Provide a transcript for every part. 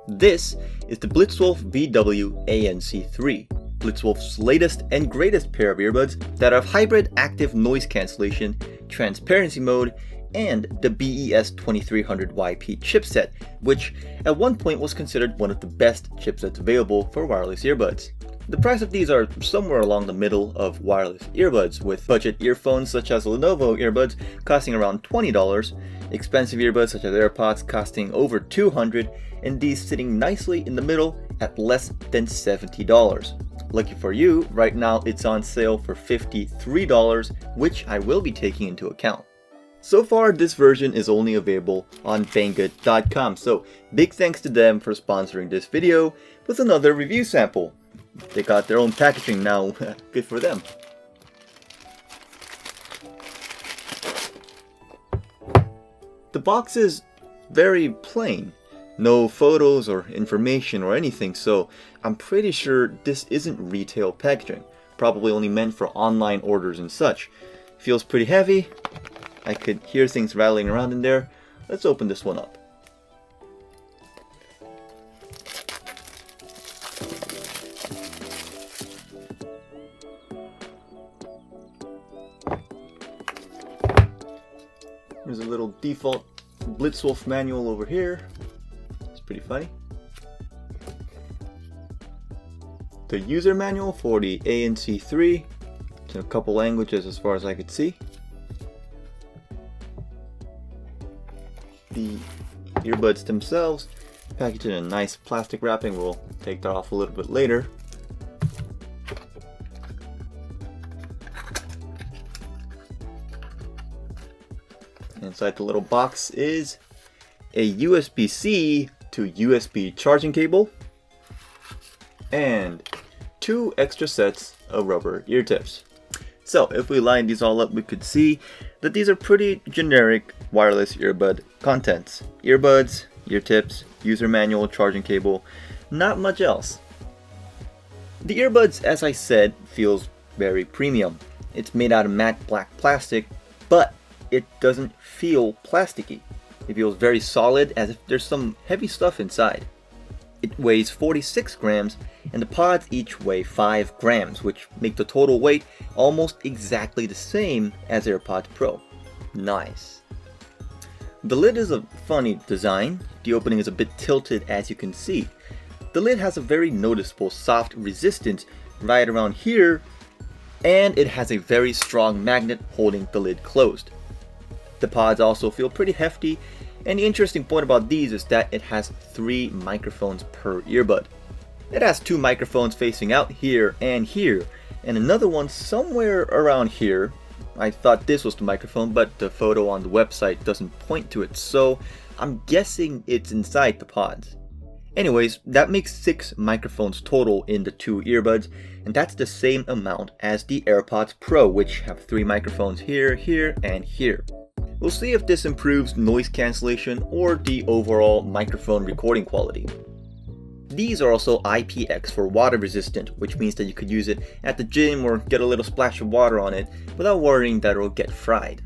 This is the Blitzwolf BW ANC-3, Blitzwolf's latest and greatest pair of earbuds that have Hybrid Active Noise Cancellation, Transparency Mode, and the BES2300YP chipset, which at one point was considered one of the best chipsets available for wireless earbuds. The price of these are somewhere along the middle of wireless earbuds, with budget earphones such as Lenovo earbuds costing around $20, expensive earbuds such as AirPods costing over $200, and these sitting nicely in the middle at less than $70. Lucky for you, right now it's on sale for $53, which I will be taking into account. So far, this version is only available on Banggood.com, so big thanks to them for sponsoring this video with another review sample. They got their own packaging now, good for them. The box is very plain, no photos or information or anything, so I'm pretty sure this isn't retail packaging, probably only meant for online orders and such. Feels pretty heavy, I could hear things rattling around in there. Let's open this one up. There's a little default Blitzwolf manual over here. It's pretty funny. The user manual for the ANC-3. It's in a couple languages as far as I could see. The earbuds themselves, packaged in a nice plastic wrapping. We'll take that off a little bit later. Inside the little box is a USB-C to USB charging cable and 2 extra sets of rubber ear tips. So if we line these all up, we could see that these are pretty generic wireless earbud contents. Earbuds, ear tips, user manual, charging cable, not much else. The earbuds, as I said, feels very premium. It's made out of matte black plastic, but it doesn't feel plasticky. It feels very solid, as if there's some heavy stuff inside. It weighs 46 grams, and the pods each weigh 5 grams, which make the total weight almost exactly the same as AirPods Pro. Nice. The lid is a funny design. The opening is a bit tilted, as you can see. The lid has a very noticeable soft resistance right around here, and it has a very strong magnet holding the lid closed. The pods also feel pretty hefty, and the interesting point about these is that it has 3 microphones per earbud. It has 2 microphones facing out here, and another one somewhere around here. I thought this was the microphone, but the photo on the website doesn't point to it, so I'm guessing it's inside the pods. Anyways, that makes 6 microphones total in the 2 earbuds, and that's the same amount as the AirPods Pro, which have 3 microphones here, here, and here. We'll see if this improves noise cancellation or the overall microphone recording quality. These are also IPX for water resistant, which means that you could use it at the gym or get a little splash of water on it without worrying that it'll get fried.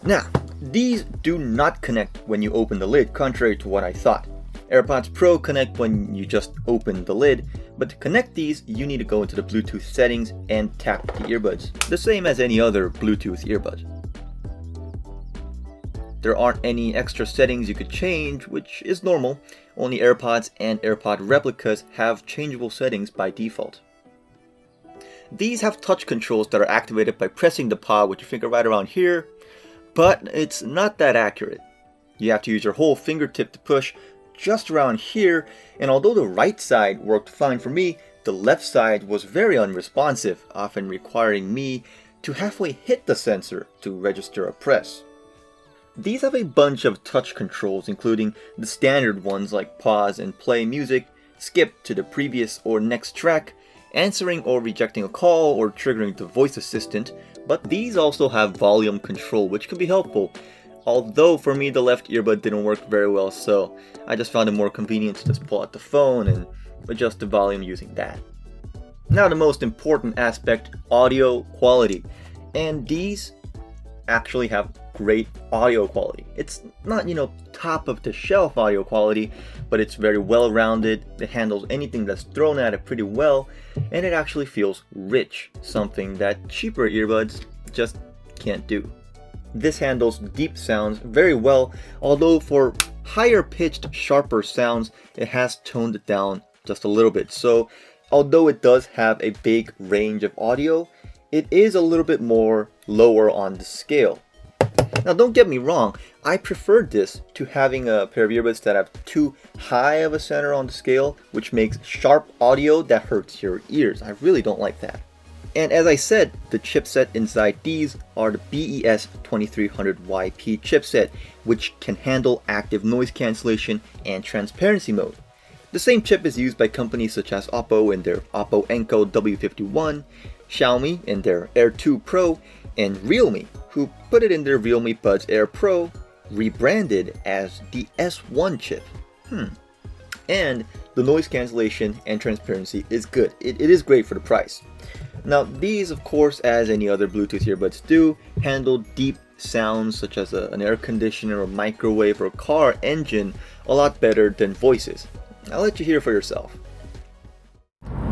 Now, these do not connect when you open the lid, contrary to what I thought. AirPods Pro connect when you just open the lid, but to connect these, you need to go into the Bluetooth settings and tap the earbuds, the same as any other Bluetooth earbud. There aren't any extra settings you could change, which is normal. Only AirPods and AirPod replicas have changeable settings by default. These have touch controls that are activated by pressing the pod with your finger right around here, but it's not that accurate. You have to use your whole fingertip to push just around here, and although the right side worked fine for me, the left side was very unresponsive, often requiring me to halfway hit the sensor to register a press. These have a bunch of touch controls, including the standard ones like pause and play music, skip to the previous or next track, answering or rejecting a call, or triggering the voice assistant, but these also have volume control, which can be helpful. Although for me the left earbud didn't work very well, so I just found it more convenient to just pull out the phone and adjust the volume using that. Now the most important aspect, audio quality. And these actually have great audio quality. It's not, top of the shelf audio quality, but it's very well rounded. It handles anything that's thrown at it pretty well, and it actually feels rich, something that cheaper earbuds just can't do. This handles deep sounds very well, although for higher pitched, sharper sounds, it has toned it down just a little bit. So although it does have a big range of audio, it is a little bit more lower on the scale. Now don't get me wrong, I prefer this to having a pair of earbuds that have too high of a center on the scale, which makes sharp audio that hurts your ears. I really don't like that. And as I said, the chipset inside these are the BES 2300YP chipset, which can handle active noise cancellation and transparency mode. The same chip is used by companies such as Oppo in their Oppo Enco W51, Xiaomi in their Air 2 Pro, and Realme, who put it in their Realme Buds Air Pro, rebranded as the S1 chip. And the noise cancellation and transparency is good. It is great for the price. Now these, of course, as any other Bluetooth earbuds do, handle deep sounds such as an air conditioner or microwave or car engine a lot better than voices. I'll let you hear for yourself.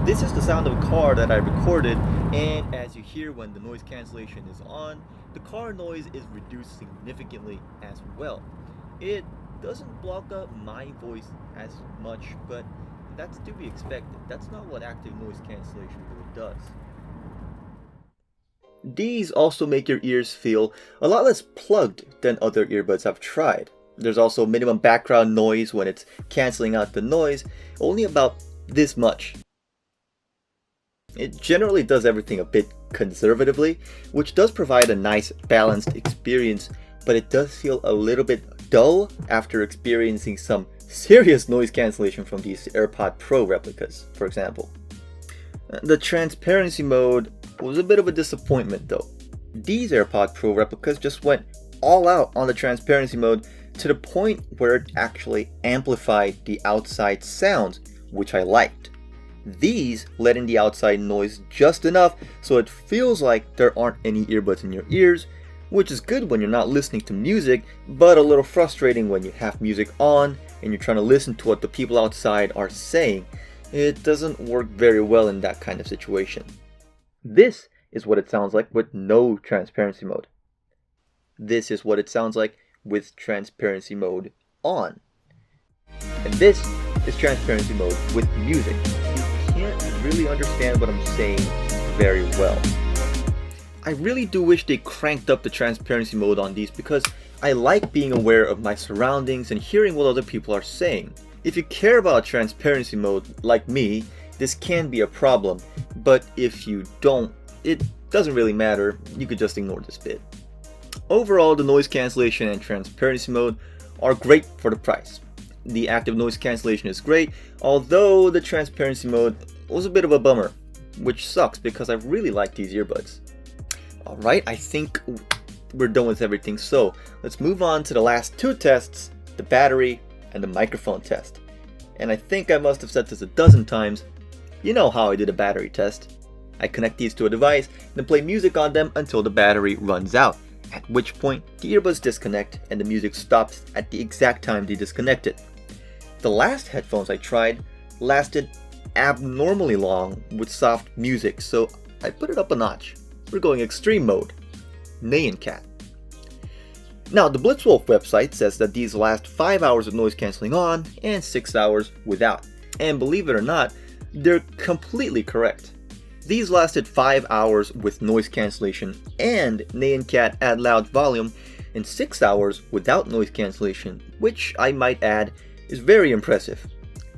This is the sound of a car that I recorded, and as you hear when the noise cancellation is on, the car noise is reduced significantly as well. It doesn't block up my voice as much, but that's to be expected. That's not what active noise cancellation really does. These also make your ears feel a lot less plugged than other earbuds I've tried. There's also minimum background noise when it's canceling out the noise, only about this much. It generally does everything a bit conservatively, which does provide a nice balanced experience, but it does feel a little bit dull after experiencing some serious noise cancellation from these AirPods Pro replicas, for example. The transparency mode was a bit of a disappointment though. These AirPods Pro replicas just went all out on the transparency mode to the point where it actually amplified the outside sounds, which I liked. These let in the outside noise just enough so it feels like there aren't any earbuds in your ears, which is good when you're not listening to music, but a little frustrating when you have music on and you're trying to listen to what the people outside are saying. It doesn't work very well in that kind of situation. This is what it sounds like with no transparency mode. This is what it sounds like with transparency mode on. And this is transparency mode with music. You can't really understand what I'm saying very well. I really do wish they cranked up the transparency mode on these because I like being aware of my surroundings and hearing what other people are saying. If you care about transparency mode like me, this can be a problem, but if you don't, it doesn't really matter. You could just ignore this bit. Overall, the noise cancellation and transparency mode are great for the price. The active noise cancellation is great, although the transparency mode was a bit of a bummer, which sucks because I really like these earbuds. Alright, I think we're done with everything, so let's move on to the last two tests, the battery and the microphone test. And I think I must have said this a dozen times. You know how I did a battery test. I connect these to a device, then play music on them until the battery runs out, at which point the earbuds disconnect and the music stops at the exact time they disconnected. The last headphones I tried lasted abnormally long with soft music, so I put it up a notch. We're going extreme mode. Nyan Cat. Now, the Blitzwolf website says that these last 5 hours of noise cancelling on and 6 hours without. And believe it or not, they're completely correct. These lasted 5 hours with noise cancellation and Nyan Cat at loud volume, and 6 hours without noise cancellation, which I might add is very impressive.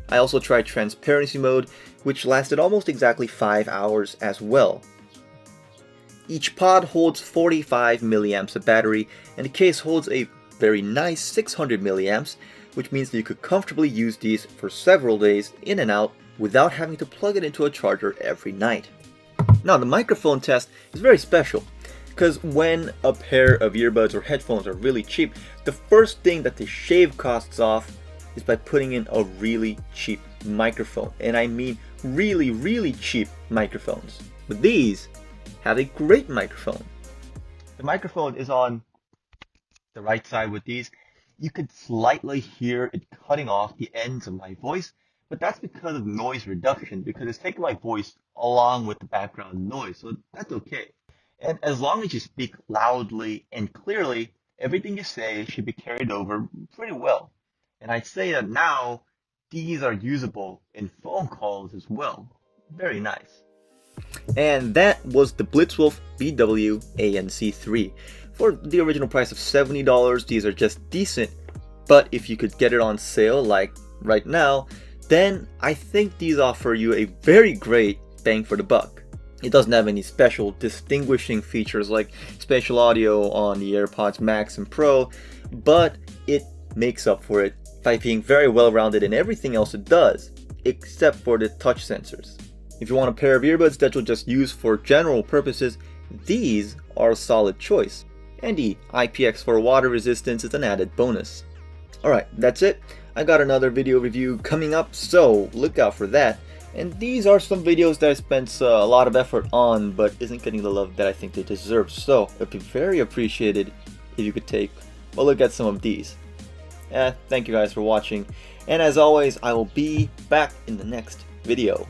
I also tried transparency mode, which lasted almost exactly 5 hours as well. Each pod holds 45 milliamps of battery, and the case holds a very nice 600 milliamps, which means that you could comfortably use these for several days in and out without having to plug it into a charger every night. Now, the microphone test is very special, because when a pair of earbuds or headphones are really cheap, the first thing that they shave costs off is by putting in a really cheap microphone. And I mean really, really cheap microphones. But these have a great microphone. the microphone is on the right side with these. You could slightly hear it cutting off the ends of my voice, but that's because of noise reduction, because it's taking my voice along with the background noise, so that's okay. And as long as you speak loudly and clearly, everything you say should be carried over pretty well. And I'd say that now these are usable in phone calls as well. Very nice. And that was the Blitzwolf BW ANC-3. For the original price of $70, these are just decent, but if you could get it on sale like right now, then I think these offer you a very great bang for the buck. It doesn't have any special distinguishing features like spatial audio on the AirPods Max and Pro, but it makes up for it by being very well rounded in everything else it does, except for the touch sensors. If you want a pair of earbuds that you'll just use for general purposes, these are a solid choice. And the IPX4 water resistance is an added bonus. Alright, that's it. I got another video review coming up, so look out for that. And these are some videos that I spent a lot of effort on, but isn't getting the love that I think they deserve. So it'd be very appreciated if you could take a look at some of these. Thank you guys for watching. And as always, I will be back in the next video.